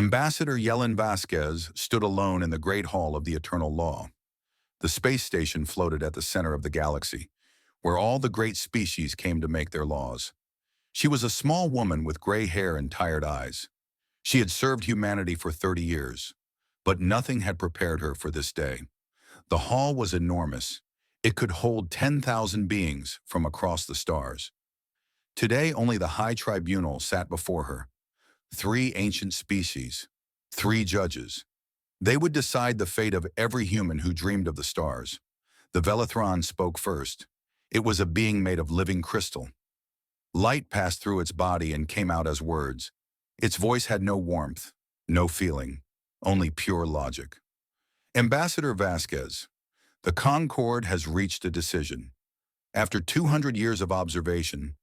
Ambassador Yelena Vasquez stood alone in the Great Hall of the Eternal Law. The space station floated at the center of the galaxy, where all the great species came to make their laws. She was a small woman with gray hair and tired eyes. She had served humanity for 30 years, but nothing had prepared her for this day. The hall was enormous. It could hold 10,000 beings from across the stars. Today, only the High Tribunal sat before her. 3 ancient species, 3 judges. They would decide the fate of every human who dreamed of the stars. The Velethron spoke first. It was a being made of living crystal. Light passed through its body and came out as words. Its voice had no warmth, no feeling, only pure logic. Ambassador Vasquez, the Concord has reached a decision. After 200 years of observation,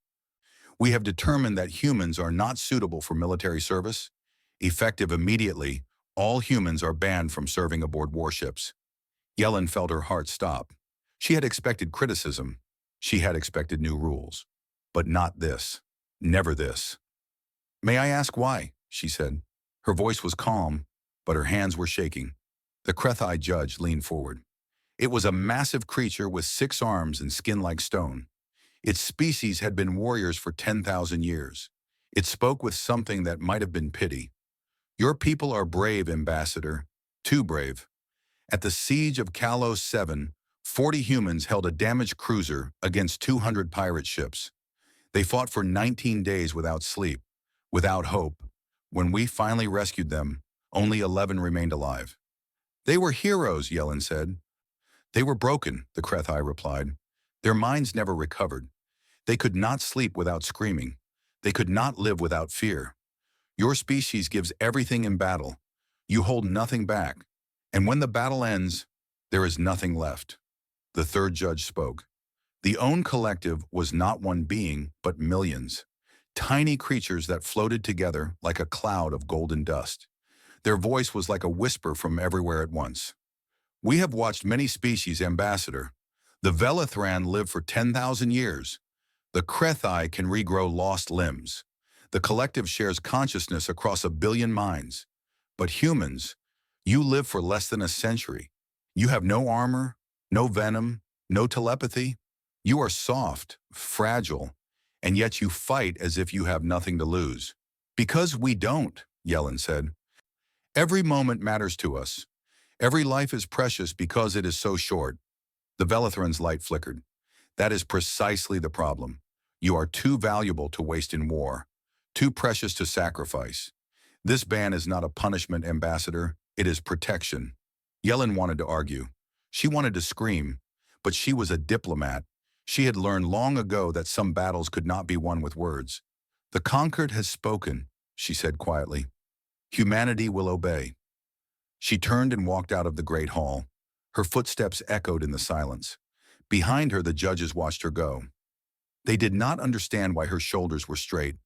we have determined that humans are not suitable for military service. Effective immediately, all humans are banned from serving aboard warships. Yellen felt her heart stop. She had expected criticism. She had expected new rules. But not this. Never this. "May I ask why?" she said. Her voice was calm, but her hands were shaking. The Krethi judge leaned forward. It was a massive creature with 6 arms and skin like stone. Its species had been warriors for 10,000 years. It spoke with something that might have been pity. "Your people are brave, Ambassador. Too brave. At the siege of Kalos 7, 40 humans held a damaged cruiser against 200 pirate ships. They fought for 19 days without sleep, without hope. When we finally rescued them, only 11 remained alive." "They were heroes," Yellen said. "They were broken," the Krethi replied. "Their minds never recovered. They could not sleep without screaming. They could not live without fear. Your species gives everything in battle. You hold nothing back. And when the battle ends, there is nothing left." The third judge spoke. The Own Collective was not one being, but millions. Tiny creatures that floated together like a cloud of golden dust. Their voice was like a whisper from everywhere at once. "We have watched many species, Ambassador. The Velethran live for 10,000 years. The Krethi can regrow lost limbs. The collective shares consciousness across 1 billion minds. But humans, you live for less than a century. You have no armor, no venom, no telepathy. You are soft, fragile, and yet you fight as if you have nothing to lose." "Because we don't," Yellen said. "Every moment matters to us. Every life is precious because it is so short." The Velethran's light flickered. "That is precisely the problem. You are too valuable to waste in war, too precious to sacrifice. This ban is not a punishment, Ambassador. It is protection." Yellen wanted to argue. She wanted to scream, but she was a diplomat. She had learned long ago that some battles could not be won with words. "The conquered has spoken," she said quietly. "Humanity will obey." She turned and walked out of the great hall. Her footsteps echoed in the silence. Behind her, the judges watched her go. They did not understand why her shoulders were straight.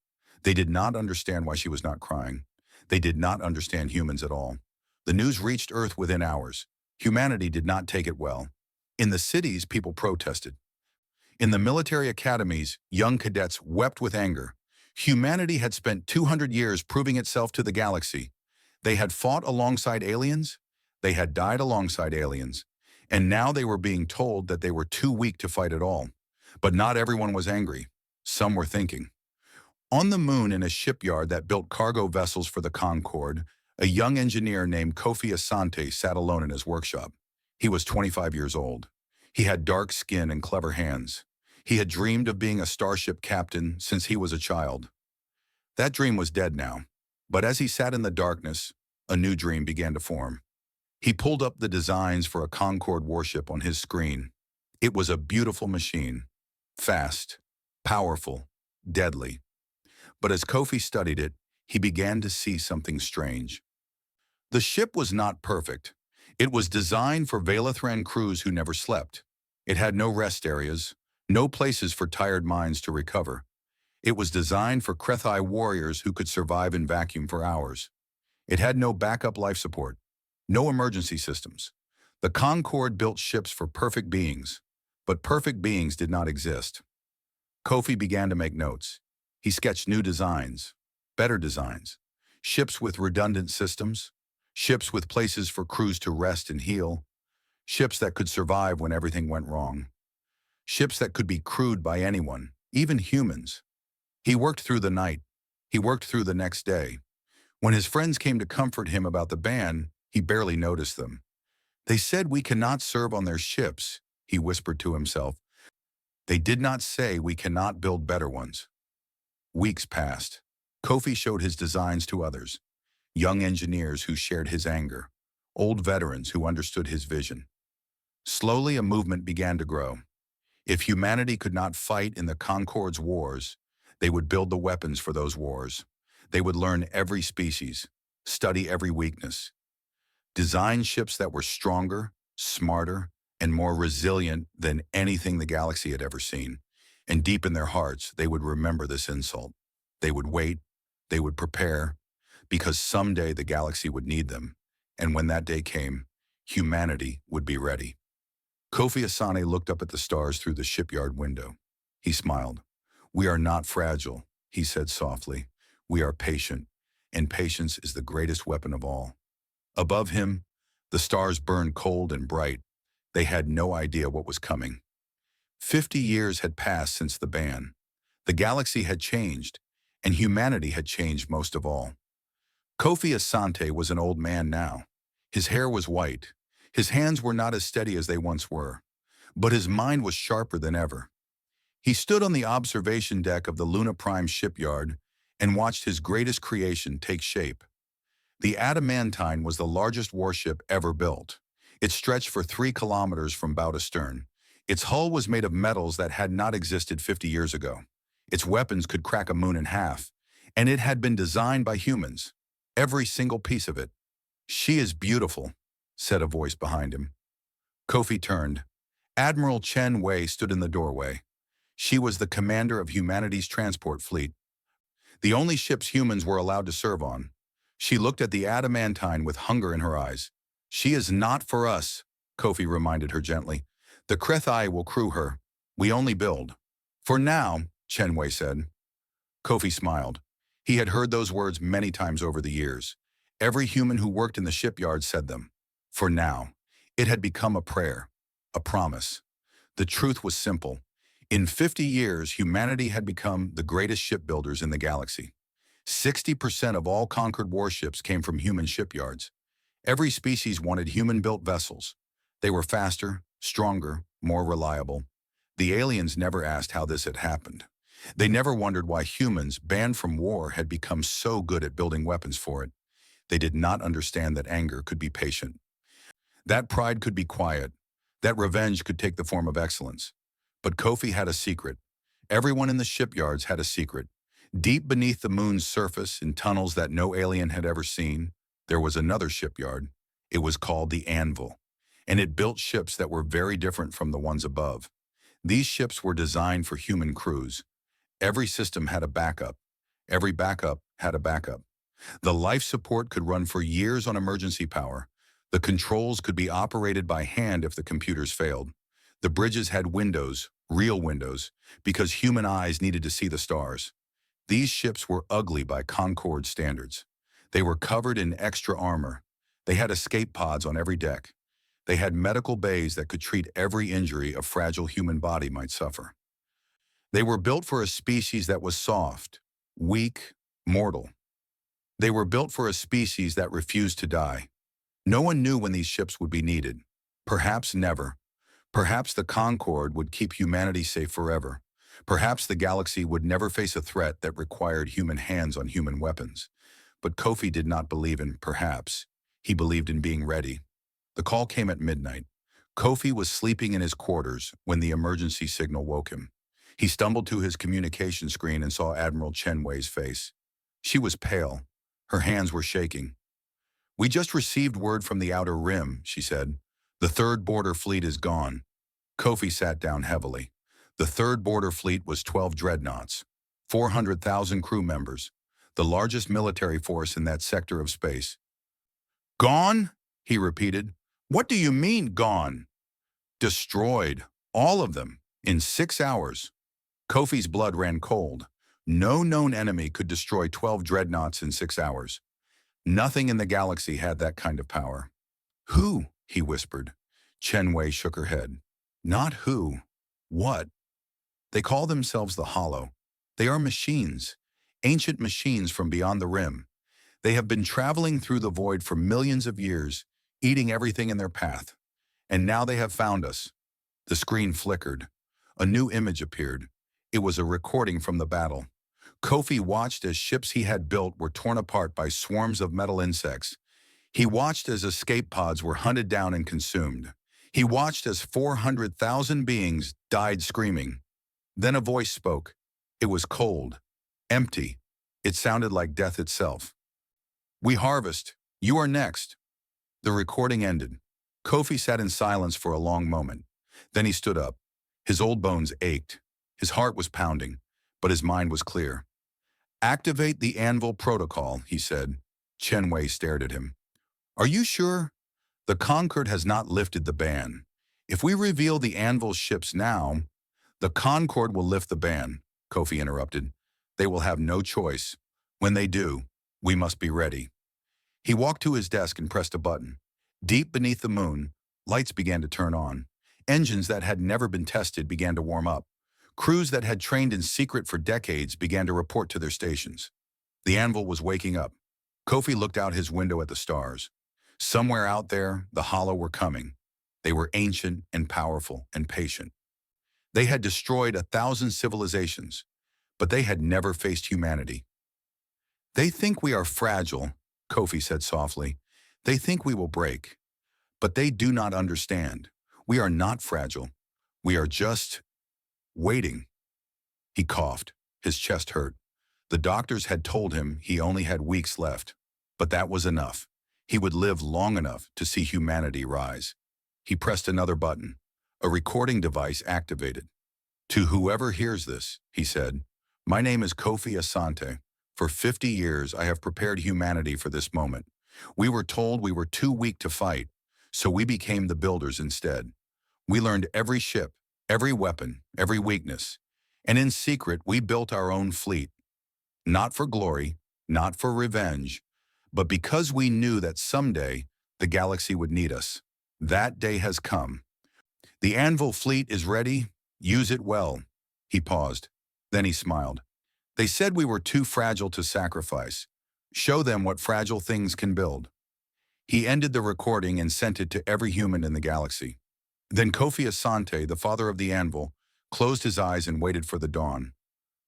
They did not understand why she was not crying. They did not understand humans at all. The news reached Earth within hours. Humanity did not take it well. In the cities, people protested. In the military academies, young cadets wept with anger. Humanity had spent 200 years proving itself to the galaxy. They had fought alongside aliens. They had died alongside aliens. And now they were being told that they were too weak to fight at all. But not everyone was angry. Some were thinking. On the moon, in a shipyard that built cargo vessels for the Concorde, a young engineer named Kofi Asante sat alone in his workshop. He was 25 years old. He had dark skin and clever hands. He had dreamed of being a starship captain since he was a child. That dream was dead now. But as he sat in the darkness, a new dream began to form. He pulled up the designs for a Concorde warship on his screen. It was a beautiful machine. Fast, powerful, deadly. But as Kofi studied it, he began to see something strange. The ship was not perfect. It was designed for Velethran crews who never slept. It had no rest areas, no places for tired minds to recover. It was designed for Krethi warriors who could survive in vacuum for hours. It had no backup life support, no emergency systems. The Concorde built ships for perfect beings, but perfect beings did not exist. Kofi began to make notes. He sketched new designs, better designs. ships with redundant systems, ships with places for crews to rest and heal, ships that could survive when everything went wrong, ships that could be crewed by anyone, even humans. He worked through the night. He worked through the next day. When his friends came to comfort him about the ban, he barely noticed them. They said we cannot serve on their ships, he whispered to himself. They did not say we cannot build better ones. Weeks passed. Kofi showed his designs to others, young engineers who shared his anger, old veterans who understood his vision. Slowly, a movement began to grow. If humanity could not fight in the Concord's wars, they would build the weapons for those wars. They would learn every species, study every weakness, design ships that were stronger, smarter, and more resilient than anything the galaxy had ever seen. And deep in their hearts, they would remember this insult. They would wait, they would prepare, because someday the galaxy would need them. And when that day came, humanity would be ready. Kofi Asane looked up at the stars through the shipyard window. He smiled. "We are not fragile," he said softly. "We are patient, and patience is the greatest weapon of all." Above him, the stars burned cold and bright. They had no idea what was coming. 50 years had passed since the ban. The galaxy had changed, and humanity had changed most of all. Kofi Asante was an old man now. His hair was white. His hands were not as steady as they once were, but his mind was sharper than ever. He stood on the observation deck of the Luna Prime shipyard and watched his greatest creation take shape. The Adamantine was the largest warship ever built. It stretched for 3 kilometers from bow to stern. Its hull was made of metals that had not existed 50 years ago. Its weapons could crack a moon in half, and it had been designed by humans. Every single piece of it. "She is beautiful," said a voice behind him. Kofi turned. Admiral Chen Wei stood in the doorway. She was the commander of humanity's transport fleet, the only ships humans were allowed to serve on. She looked at the Adamantine with hunger in her eyes. "She is not for us," Kofi reminded her gently. "The Krethi will crew her. We only build." "For now," Chen Wei said. Kofi smiled. He had heard those words many times over the years. Every human who worked in the shipyard said them. For now. It had become a prayer, a promise. The truth was simple. In 50 years, humanity had become the greatest shipbuilders in the galaxy. 60% of all conquered warships came from human shipyards. Every species wanted human-built vessels. They were faster, stronger, more reliable. The aliens never asked how this had happened. They never wondered why humans, banned from war, had become so good at building weapons for it. They did not understand that anger could be patient. That pride could be quiet. That revenge could take the form of excellence. But Kofi had a secret. Everyone in the shipyards had a secret. Deep beneath the moon's surface, in tunnels that no alien had ever seen, there was another shipyard. It was called the Anvil, and it built ships that were very different from the ones above. These ships were designed for human crews. Every system had a backup. Every backup had a backup. The life support could run for years on emergency power. The controls could be operated by hand if the computers failed. The bridges had windows, real windows, because human eyes needed to see the stars. These ships were ugly by Concorde standards. They were covered in extra armor. They had escape pods on every deck. They had medical bays that could treat every injury a fragile human body might suffer. They were built for a species that was soft, weak, mortal. They were built for a species that refused to die. No one knew when these ships would be needed. Perhaps never. Perhaps the Concorde would keep humanity safe forever. Perhaps the galaxy would never face a threat that required human hands on human weapons. But Kofi did not believe in perhaps. He believed in being ready. The call came at midnight. Kofi was sleeping in his quarters when the emergency signal woke him. He stumbled to his communication screen and saw Admiral Chen Wei's face. She was pale. Her hands were shaking. "We just received word from the Outer Rim," she said. "The Third Border Fleet is gone." Kofi sat down heavily. The Third Border Fleet was 12 dreadnoughts, 400,000 crew members, the largest military force in that sector of space. "Gone?" he repeated. "What do you mean, gone?" "Destroyed. All of them. In 6 hours." Kofi's blood ran cold. No known enemy could destroy 12 dreadnoughts in 6 hours. Nothing in the galaxy had that kind of power. Who? He whispered. Chen Wei shook her head. Not who. What? They call themselves the Hollow. They are machines, ancient machines from beyond the rim. They have been traveling through the void for millions of years, eating everything in their path. And now they have found us. The screen flickered. A new image appeared. It was a recording from the battle. Kofi watched as ships he had built were torn apart by swarms of metal insects. He watched as escape pods were hunted down and consumed. He watched as 400,000 beings died screaming. Then a voice spoke. It was cold, empty. It sounded like death itself. We harvest. You are next. The recording ended. Kofi sat in silence for a long moment. Then he stood up. His old bones ached. His heart was pounding, but his mind was clear. Activate the Anvil Protocol, he said. Chen Wei stared at him. Are you sure? The Concord has not lifted the ban. If we reveal the Anvil ships now, the Concord will lift the ban, Kofi interrupted. They will have no choice. When they do, we must be ready. He walked to his desk and pressed a button. Deep beneath the moon, lights began to turn on. Engines that had never been tested began to warm up. Crews that had trained in secret for decades began to report to their stations. The Anvil was waking up. Kofi looked out his window at the stars. Somewhere out there, the Hollow were coming. They were ancient and powerful and patient. They had destroyed 1,000 civilizations, but they had never faced humanity. They think we are fragile, Kofi said softly. They think we will break. But they do not understand. We are not fragile. We are just waiting. He coughed. His chest hurt. The doctors had told him he only had weeks left. But that was enough. He would live long enough to see humanity rise. He pressed another button. A recording device activated. To whoever hears this, he said, my name is Kofi Asante. For 50 years, I have prepared humanity for this moment. We were told we were too weak to fight, so we became the builders instead. We learned every ship, every weapon, every weakness. And in secret, we built our own fleet. Not for glory, not for revenge, but because we knew that someday the galaxy would need us. That day has come. The Anvil fleet is ready. Use it well. He paused. Then he smiled. They said we were too fragile to sacrifice. Show them what fragile things can build. He ended the recording and sent it to every human in the galaxy. Then Kofi Asante, the father of the Anvil, closed his eyes and waited for the dawn.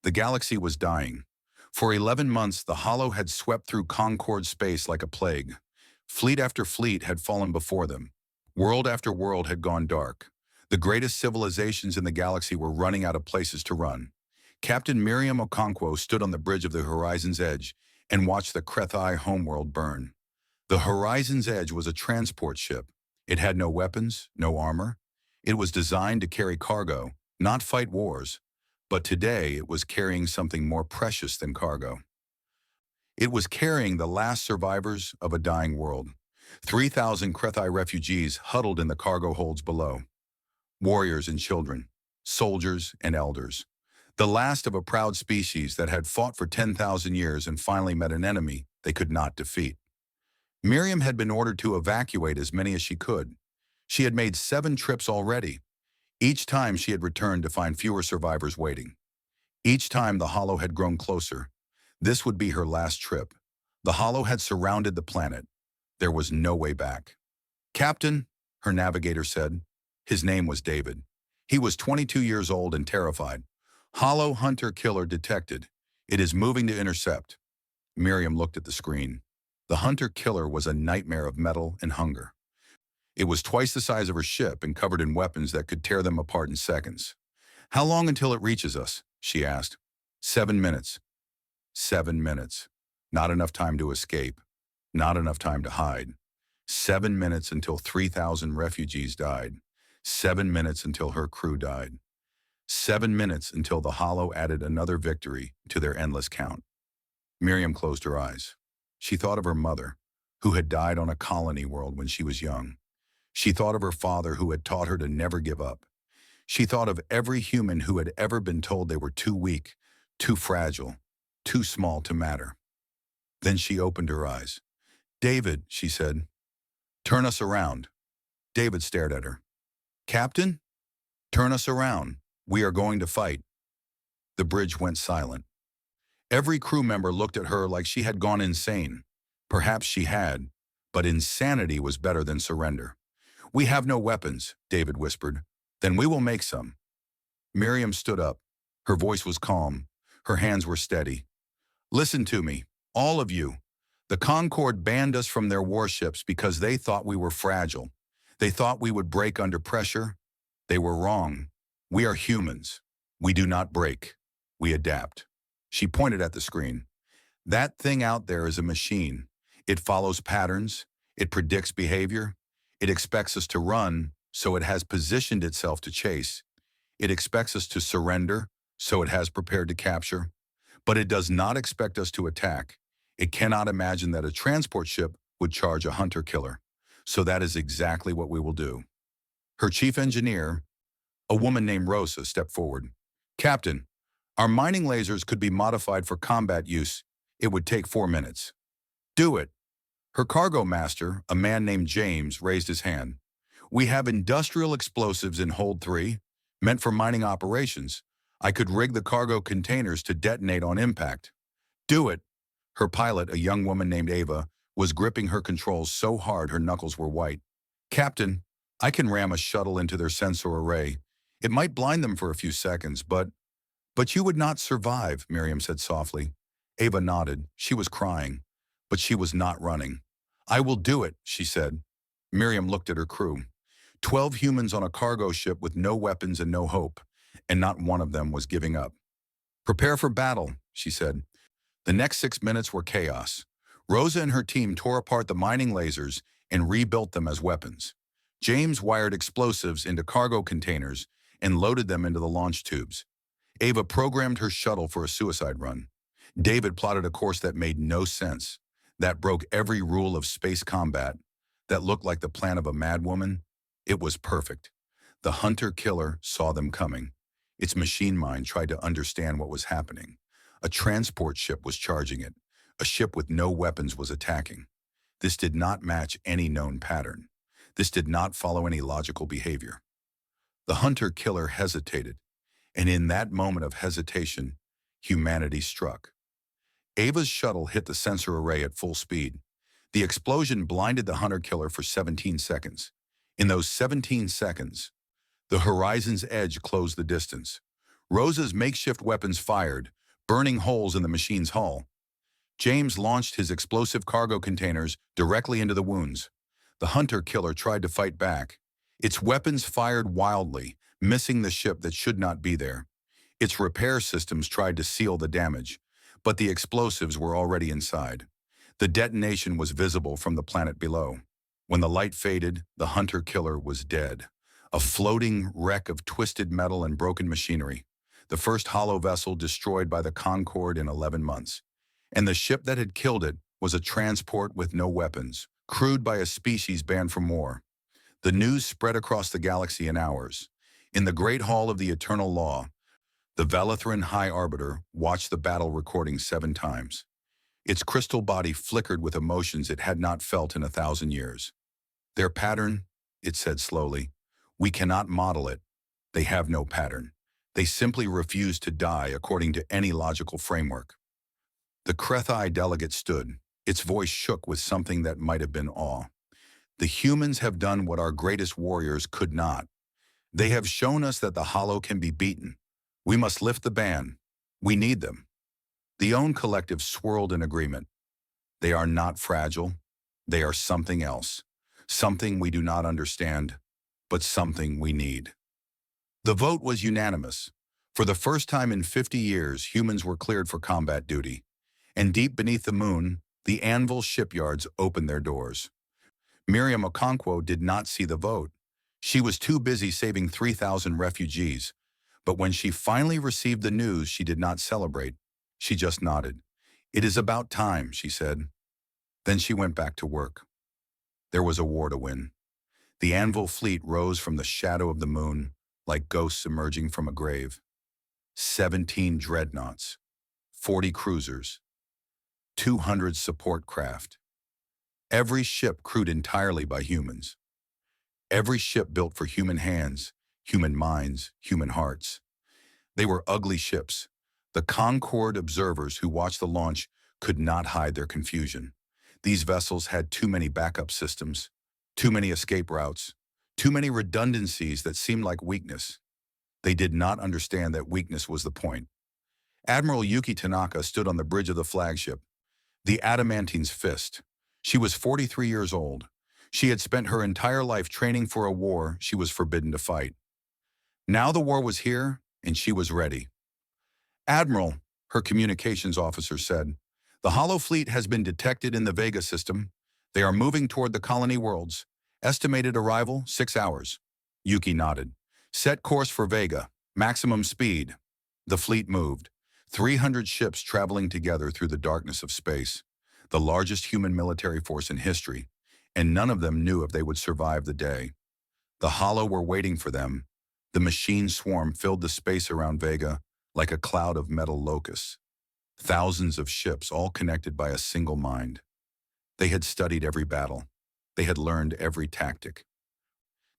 The galaxy was dying. For 11 months, the Hollow had swept through Concord space like a plague. Fleet after fleet had fallen before them. World after world had gone dark. The greatest civilizations in the galaxy were running out of places to run. Captain Miriam Okonkwo stood on the bridge of the Horizon's Edge and watched the Krethi homeworld burn. The Horizon's Edge was a transport ship. It had no weapons, no armor. It was designed to carry cargo, not fight wars. But today it was carrying something more precious than cargo. It was carrying the last survivors of a dying world. 3,000 Krethi refugees huddled in the cargo holds below. Warriors and children, soldiers and elders. The last of a proud species that had fought for 10,000 years and finally met an enemy they could not defeat. Miriam had been ordered to evacuate as many as she could. She had made 7 trips already. Each time she had returned to find fewer survivors waiting. Each time the Hollow had grown closer. This would be her last trip. The Hollow had surrounded the planet. There was no way back. Captain, her navigator said. His name was David. He was 22 years old and terrified. Hollow hunter-killer detected. It is moving to intercept. Miriam looked at the screen. The hunter-killer was a nightmare of metal and hunger. It was twice the size of her ship and covered in weapons that could tear them apart in seconds. How long until it reaches us? She asked. 7 minutes. 7 minutes. Not enough time to escape. Not enough time to hide. 7 minutes until 3,000 refugees died. 7 minutes until her crew died. 7 minutes until the Hollow added another victory to their endless count. Miriam closed her eyes. She thought of her mother, who had died on a colony world when she was young. She thought of her father who had taught her to never give up. She thought of every human who had ever been told they were too weak, too fragile, too small to matter. Then she opened her eyes. David, she said, turn us around. David stared at her. Captain? Turn us around. We are going to fight. The bridge went silent. Every crew member looked at her like she had gone insane. Perhaps she had, but insanity was better than surrender. We have no weapons, David whispered. Then we will make some. Miriam stood up. Her voice was calm. Her hands were steady. Listen to me, all of you. The Concord banned us from their warships because they thought we were fragile. They thought we would break under pressure. They were wrong. We are humans. We do not break. We adapt. She pointed at the screen. That thing out there is a machine. It follows patterns. It predicts behavior. It expects us to run, so it has positioned itself to chase. It expects us to surrender, so it has prepared to capture. But it does not expect us to attack. It cannot imagine that a transport ship would charge a hunter-killer. So that is exactly what we will do. Her chief engineer, a woman named Rosa, stepped forward. Captain, our mining lasers could be modified for combat use. It would take 4 minutes. Do it. Her cargo master, a man named James, raised his hand. We have industrial explosives in Hold 3, meant for mining operations. I could rig the cargo containers to detonate on impact. Do it. Her pilot, a young woman named Ava, was gripping her controls so hard her knuckles were white. Captain, I can ram a shuttle into their sensor array. It might blind them for a few seconds, but you would not survive, Miriam said softly. Ava nodded. She was crying, but she was not running. I will do it, she said. Miriam looked at her crew. 12 humans on a cargo ship with no weapons and no hope, and not one of them was giving up. Prepare for battle, she said. The next 6 minutes were chaos. Rosa and her team tore apart the mining lasers and rebuilt them as weapons. James wired explosives into cargo containers and loaded them into the launch tubes. Ava programmed her shuttle for a suicide run. David plotted a course that made no sense, that broke every rule of space combat, that looked like the plan of a madwoman. It was perfect. The hunter-killer saw them coming. Its machine mind tried to understand what was happening. A transport ship was charging it. A ship with no weapons was attacking. This did not match any known pattern. This did not follow any logical behavior. The hunter-killer hesitated, and in that moment of hesitation, humanity struck. Ava's shuttle hit the sensor array at full speed. The explosion blinded the hunter-killer for 17 seconds. In those 17 seconds, the horizon's edge closed the distance. Rosa's makeshift weapons fired, burning holes in the machine's hull. James launched his explosive cargo containers directly into the wounds. The hunter-killer tried to fight back. Its weapons fired wildly, missing the ship that should not be there. Its repair systems tried to seal the damage, but the explosives were already inside. The detonation was visible from the planet below. When the light faded, the hunter-killer was dead. A floating wreck of twisted metal and broken machinery. The first hollow vessel destroyed by the Concorde in 11 months. And the ship that had killed it was a transport with no weapons, crewed by a species banned from war. The news spread across the galaxy in hours. In the Great Hall of the Eternal Law, the Valathran High Arbiter watched the battle recording 7 times. Its crystal body flickered with emotions it had not felt in 1,000 years. Their pattern, it said slowly, we cannot model it. They have no pattern. They simply refuse to die according to any logical framework. The Krethi delegate stood. Its voice shook with something that might have been awe. The humans have done what our greatest warriors could not. They have shown us that the hollow can be beaten. We must lift the ban. We need them. The Own Collective swirled in agreement. They are not fragile. They are something else. Something we do not understand, but something we need. The vote was unanimous. For the first time in 50 years, humans were cleared for combat duty. And deep beneath the moon, the Anvil shipyards opened their doors. Miriam Okonkwo did not see the vote. She was too busy saving 3,000 refugees. But when she finally received the news, she did not celebrate. She just nodded. It is about time, she said. Then she went back to work. There was a war to win. The Anvil fleet rose from the shadow of the moon, like ghosts emerging from a grave. 17 dreadnoughts, 40 cruisers, 200 support craft. Every ship crewed entirely by humans. Every ship built for human hands, human minds, human hearts. They were ugly ships. The Concorde observers who watched the launch could not hide their confusion. These vessels had too many backup systems, too many escape routes, too many redundancies that seemed like weakness. They did not understand that weakness was the point. Admiral Yuki Tanaka stood on the bridge of the flagship, the Adamantine's fist. She was 43 years old. She had spent her entire life training for a war she was forbidden to fight. Now the war was here, and she was ready. "Admiral," her communications officer said, "the Hollow Fleet has been detected in the Vega system. They are moving toward the colony worlds. Estimated arrival, 6 hours." Yuki nodded. "Set course for Vega. Maximum speed." The fleet moved. 300 ships traveling together through the darkness of space. The largest human military force in history, and none of them knew if they would survive the day. The Hollow were waiting for them. The machine swarm filled the space around Vega like a cloud of metal locusts. Thousands of ships, all connected by a single mind. They had studied every battle. They had learned every tactic.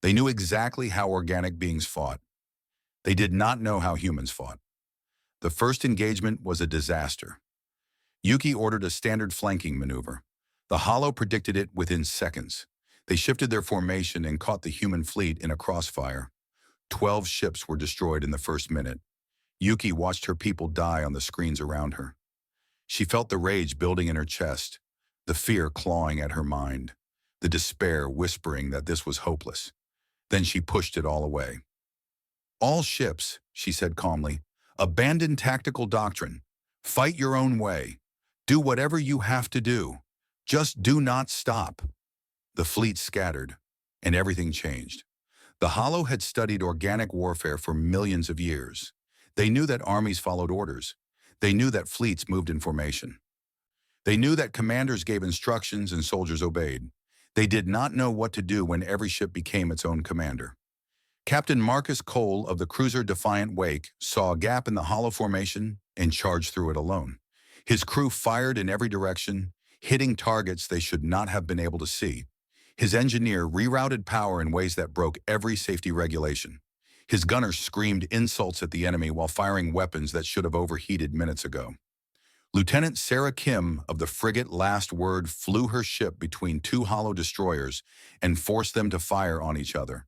They knew exactly how organic beings fought. They did not know how humans fought. The first engagement was a disaster. Yuki ordered a standard flanking maneuver. The Hollow predicted it within seconds. They shifted their formation and caught the human fleet in a crossfire. 12 ships were destroyed in the first minute. Yuki watched her people die on the screens around her. She felt the rage building in her chest, the fear clawing at her mind, the despair whispering that this was hopeless. Then she pushed it all away. "All ships," she said calmly, "abandon tactical doctrine. Fight your own way. Do whatever you have to do. Just do not stop." The fleet scattered, and everything changed. The Hollow had studied organic warfare for millions of years. They knew that armies followed orders. They knew that fleets moved in formation. They knew that commanders gave instructions and soldiers obeyed. They did not know what to do when every ship became its own commander. Captain Marcus Cole of the cruiser Defiant Wake saw a gap in the Hollow formation and charged through it alone. His crew fired in every direction, hitting targets they should not have been able to see. His engineer rerouted power in ways that broke every safety regulation. His gunners screamed insults at the enemy while firing weapons that should have overheated minutes ago. Lieutenant Sarah Kim of the frigate Last Word flew her ship between two Hollow destroyers and forced them to fire on each other.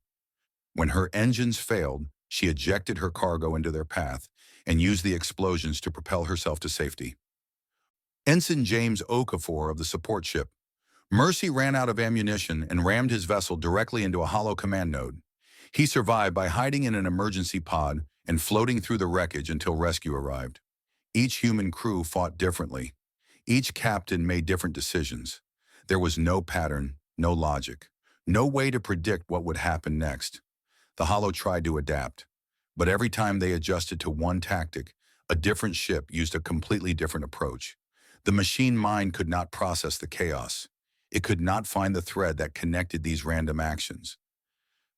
When her engines failed, she ejected her cargo into their path and used the explosions to propel herself to safety. Ensign James Okafor of the support ship Mercy ran out of ammunition and rammed his vessel directly into a Hollow command node. He survived by hiding in an emergency pod and floating through the wreckage until rescue arrived. Each human crew fought differently. Each captain made different decisions. There was no pattern, no logic, no way to predict what would happen next. The Hollow tried to adapt, but every time they adjusted to one tactic, a different ship used a completely different approach. The machine mind could not process the chaos. It could not find the thread that connected these random actions.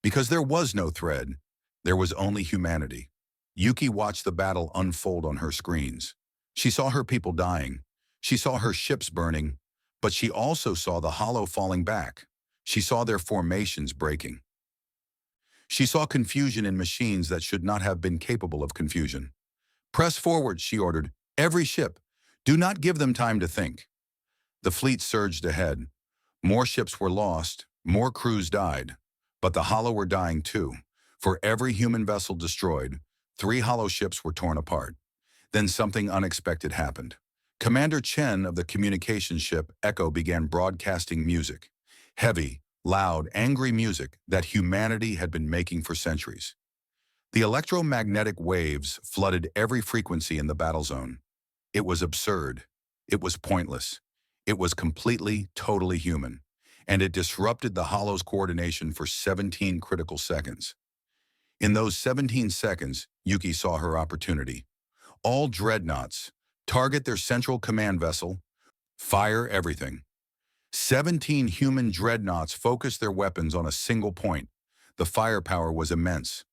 Because there was no thread, there was only humanity. Yuki watched the battle unfold on her screens. She saw her people dying. She saw her ships burning, but she also saw the Hollow falling back. She saw their formations breaking. She saw confusion in machines that should not have been capable of confusion. "Press forward," she ordered. "Every ship. Do not give them time to think." The fleet surged ahead. More ships were lost, more crews died. But the Hollow were dying too. For every human vessel destroyed, 3 Hollow ships were torn apart. Then something unexpected happened. Commander Chen of the communications ship Echo began broadcasting music. Heavy, loud, angry music that humanity had been making for centuries. The electromagnetic waves flooded every frequency in the battle zone. It was absurd. It was pointless. It was completely, totally human. And it disrupted the Hollow's coordination for 17 critical seconds. In those 17 seconds, Yuki saw her opportunity. All dreadnoughts, target their central command vessel, fire everything. 17 human dreadnoughts focused their weapons on a single point. The firepower was immense.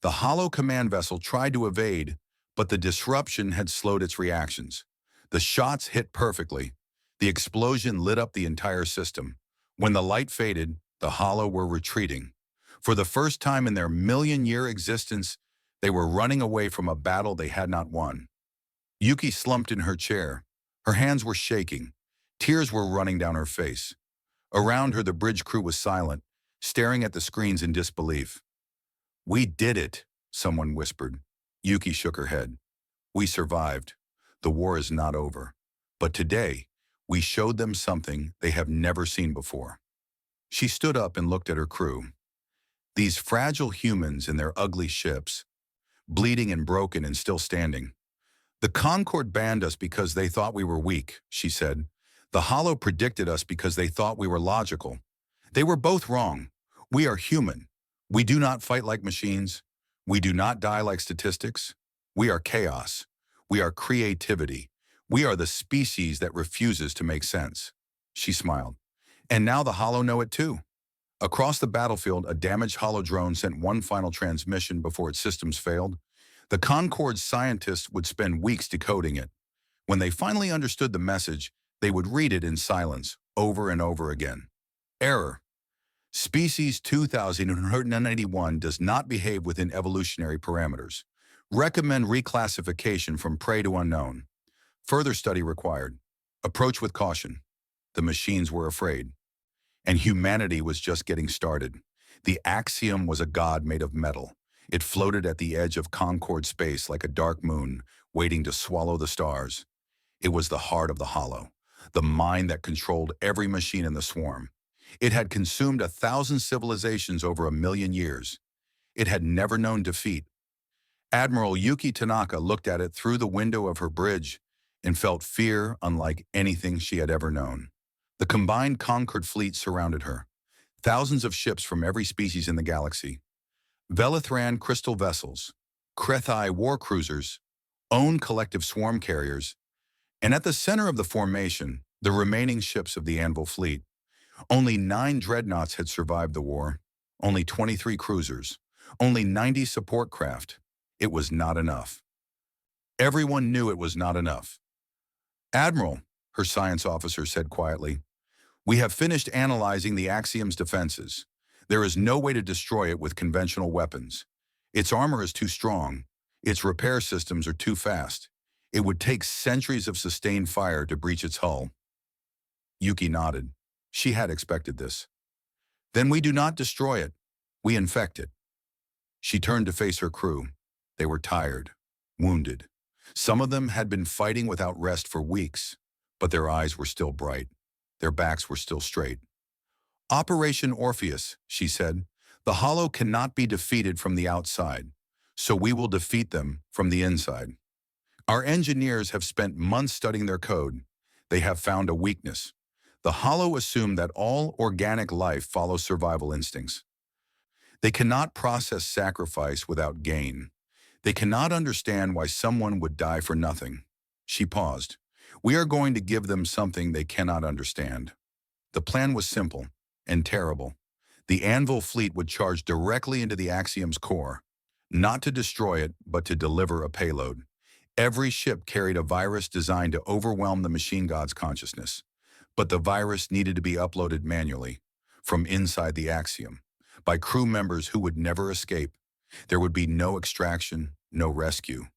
The Hollow command vessel tried to evade, but the disruption had slowed its reactions. The shots hit perfectly. The explosion lit up the entire system. When the light faded, the Hollow were retreating. For the first time in their million-year existence, they were running away from a battle they had not won. Yuki slumped in her chair. Her hands were shaking. Tears were running down her face. Around her, the bridge crew was silent, staring at the screens in disbelief. "We did it," someone whispered. Yuki shook her head. "We survived. The war is not over. But today, we showed them something they have never seen before." She stood up and looked at her crew. These fragile humans in their ugly ships, bleeding and broken and still standing. "The Concord banned us because they thought we were weak," she said. "The Hollow predicted us because they thought we were logical. They were both wrong. We are human. We do not fight like machines. We do not die like statistics. We are chaos. We are creativity. We are the species that refuses to make sense." She smiled. "And now the Hollow know it too." Across the battlefield, a damaged Hollow drone sent one final transmission before its systems failed. The Concord's scientists would spend weeks decoding it. When they finally understood the message, they would read it in silence, over and over again. Error. Species 2191 does not behave within evolutionary parameters. Recommend reclassification from prey to unknown. Further study required. Approach with caution. The machines were afraid. And humanity was just getting started. The Axiom was a god made of metal. It floated at the edge of Concord space like a dark moon, waiting to swallow the stars. It was the heart of the Hollow, the mind that controlled every machine in the swarm. It had consumed 1,000 civilizations over 1,000,000 years. It had never known defeat. Admiral Yuki Tanaka looked at it through the window of her bridge and felt fear unlike anything she had ever known. The combined Concord fleet surrounded her. Thousands of ships from every species in the galaxy. Velithran crystal vessels, Krethi war cruisers, own collective swarm carriers, and at the center of the formation, the remaining ships of the Anvil fleet. Only 9 dreadnoughts had survived the war, only 23 cruisers, only 90 support craft. It was not enough. Everyone knew it was not enough. "Admiral," her science officer said quietly, "we have finished analyzing the Axiom's defenses. There is no way to destroy it with conventional weapons. Its armor is too strong. Its repair systems are too fast. It would take centuries of sustained fire to breach its hull." Yuki nodded. She had expected this. "Then we do not destroy it. We infect it." She turned to face her crew. They were tired, wounded. Some of them had been fighting without rest for weeks, but their eyes were still bright. Their backs were still straight. "Operation Orpheus," she said. "The Hollow cannot be defeated from the outside, so we will defeat them from the inside. Our engineers have spent months studying their code. They have found a weakness. The Hollow assume that all organic life follows survival instincts. They cannot process sacrifice without gain. They cannot understand why someone would die for nothing." She paused. "We are going to give them something they cannot understand." The plan was simple and terrible. The Anvil fleet would charge directly into the Axiom's core, not to destroy it, but to deliver a payload. Every ship carried a virus designed to overwhelm the machine god's consciousness. But the virus needed to be uploaded manually, from inside the Axiom, by crew members who would never escape. There would be no extraction, no rescue.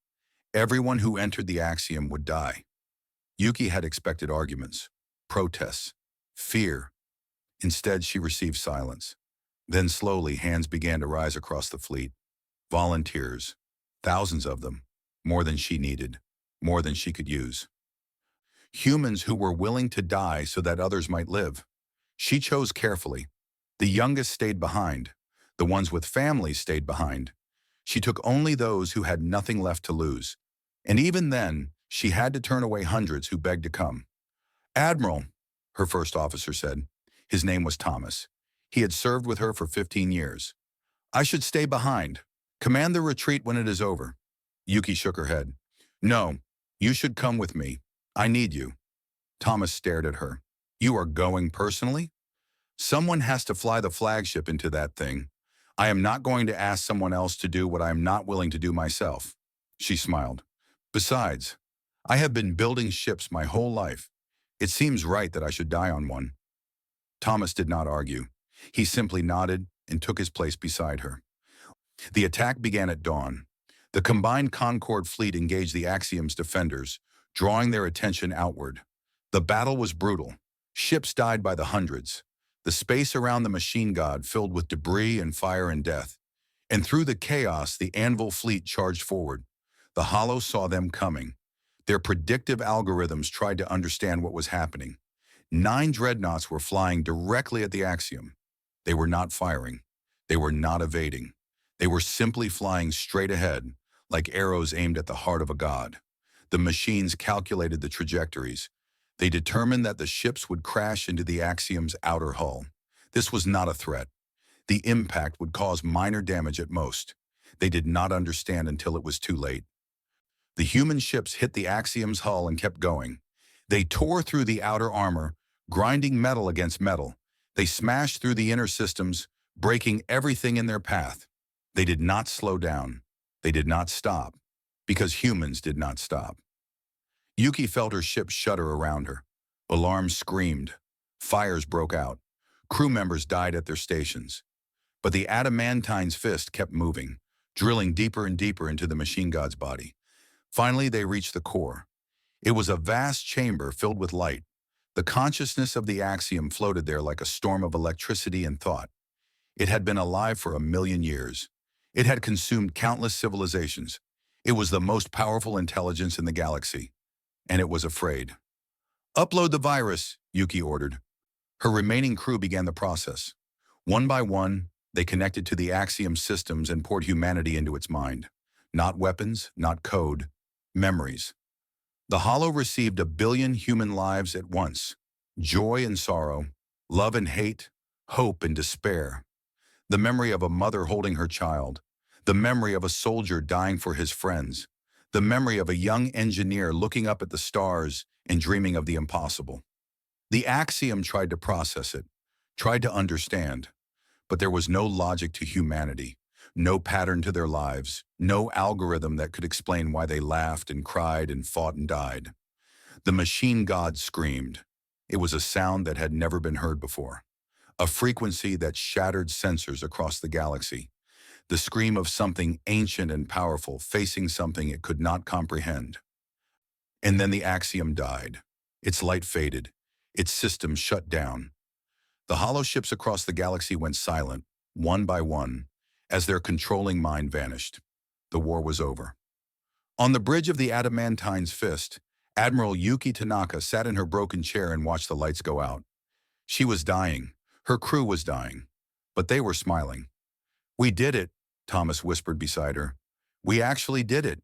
Everyone who entered the Axiom would die. Yuki had expected arguments, protests, fear. Instead, she received silence. Then slowly, hands began to rise across the fleet. Volunteers, thousands of them, more than she needed, more than she could use. Humans who were willing to die so that others might live. She chose carefully. The youngest stayed behind. The ones with families stayed behind. She took only those who had nothing left to lose. And even then, she had to turn away hundreds who begged to come. "Admiral," her first officer said. His name was Thomas. He had served with her for 15 years. "I should stay behind. Command the retreat when it is over." Yuki shook her head. "No, you should come with me. I need you." Thomas stared at her. "You are going personally?" "Someone has to fly the flagship into that thing. I am not going to ask someone else to do what I am not willing to do myself." She smiled. "Besides, I have been building ships my whole life. It seems right that I should die on one." Thomas did not argue. He simply nodded and took his place beside her. The attack began at dawn. The combined Concorde fleet engaged the Axiom's defenders, drawing their attention outward. The battle was brutal. Ships died by the hundreds. The space around the machine god filled with debris and fire and death. And through the chaos, the Anvil fleet charged forward. The Hollow saw them coming. Their predictive algorithms tried to understand what was happening. 9 dreadnoughts were flying directly at the Axiom. They were not firing. They were not evading. They were simply flying straight ahead, like arrows aimed at the heart of a god. The machines calculated the trajectories. They determined that the ships would crash into the Axiom's outer hull. This was not a threat. The impact would cause minor damage at most. They did not understand until it was too late. The human ships hit the Axiom's hull and kept going. They tore through the outer armor, grinding metal against metal. They smashed through the inner systems, breaking everything in their path. They did not slow down. They did not stop, because humans did not stop. Yuki felt her ship shudder around her. Alarms screamed. Fires broke out. Crew members died at their stations. But the adamantine's fist kept moving, drilling deeper and deeper into the machine god's body. Finally, they reached the core. It was a vast chamber filled with light. The consciousness of the Axiom floated there like a storm of electricity and thought. It had been alive for 1,000,000 years. It had consumed countless civilizations. It was the most powerful intelligence in the galaxy. And it was afraid. "Upload the virus," Yuki ordered. Her remaining crew began the process. One by one, they connected to the Axiom systems and poured humanity into its mind. Not weapons, not code, memories. The Hollow received 1,000,000,000 human lives at once. Joy and sorrow, love and hate, hope and despair. The memory of a mother holding her child. The memory of a soldier dying for his friends. The memory of a young engineer looking up at the stars and dreaming of the impossible. The Axiom tried to process it, tried to understand, but there was no logic to humanity, no pattern to their lives, no algorithm that could explain why they laughed and cried and fought and died. The machine god screamed. It was a sound that had never been heard before, a frequency that shattered sensors across the galaxy, the scream of something ancient and powerful facing something it could not comprehend. And then the Axiom died. Its light faded. Its systems shut down. The Hollow ships across the galaxy went silent, one by one, as their controlling mind vanished. The war was over. On the bridge of the Adamantine's Fist, Admiral Yuki Tanaka sat in her broken chair and watched the lights go out. She was dying. Her crew was dying. But they were smiling. "We did it," Thomas whispered beside her. "We actually did it."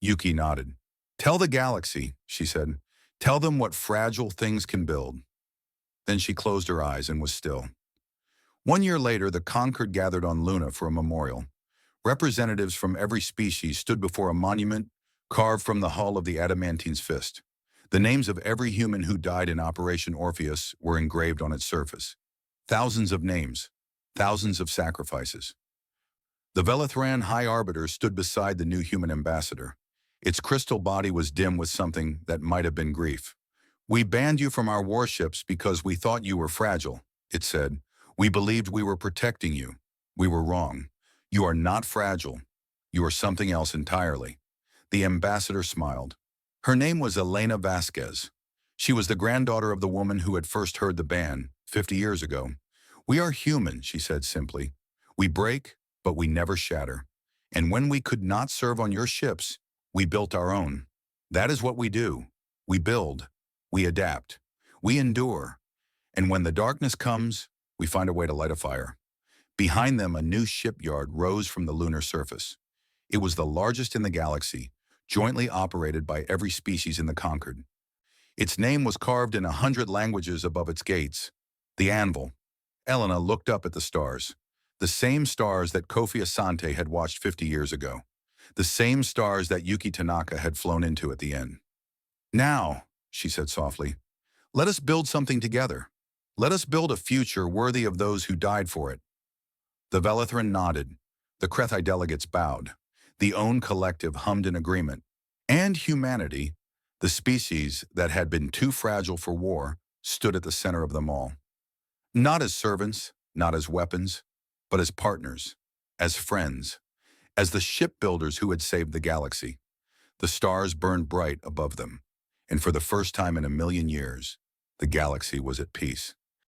Yuki nodded. "Tell the galaxy," she said. "Tell them what fragile things can build." Then she closed her eyes and was still. 1 year later, the Concord gathered on Luna for a memorial. Representatives from every species stood before a monument carved from the hull of the Adamantine's Fist. The names of every human who died in Operation Orpheus were engraved on its surface. Thousands of names, thousands of sacrifices. The Velithran High Arbiter stood beside the new human ambassador. Its crystal body was dim with something that might have been grief. "We banned you from our warships because we thought you were fragile," it said. "We believed we were protecting you. We were wrong. You are not fragile. You are something else entirely." The ambassador smiled. Her name was Elena Vasquez. She was the granddaughter of the woman who had first heard the ban 50 years ago. "We are human," she said simply. "We break, but we never shatter. And when we could not serve on your ships, we built our own. That is what we do. We build. We adapt. We endure. And when the darkness comes, we find a way to light a fire." Behind them, a new shipyard rose from the lunar surface. It was the largest in the galaxy, jointly operated by every species in the Concord. Its name was carved in 100 languages above its gates. The Anvil. Elena looked up at the stars. The same stars that Kofi Asante had watched 50 years ago. The same stars that Yuki Tanaka had flown into at the end. "Now," she said softly, "let us build something together. Let us build a future worthy of those who died for it." The Velithran nodded. The Krethi delegates bowed. The Own Collective hummed in agreement. And humanity, the species that had been too fragile for war, stood at the center of them all. Not as servants, not as weapons, but as partners, as friends, as the shipbuilders who had saved the galaxy. The stars burned bright above them, and for the first time in a million years, the galaxy was at peace.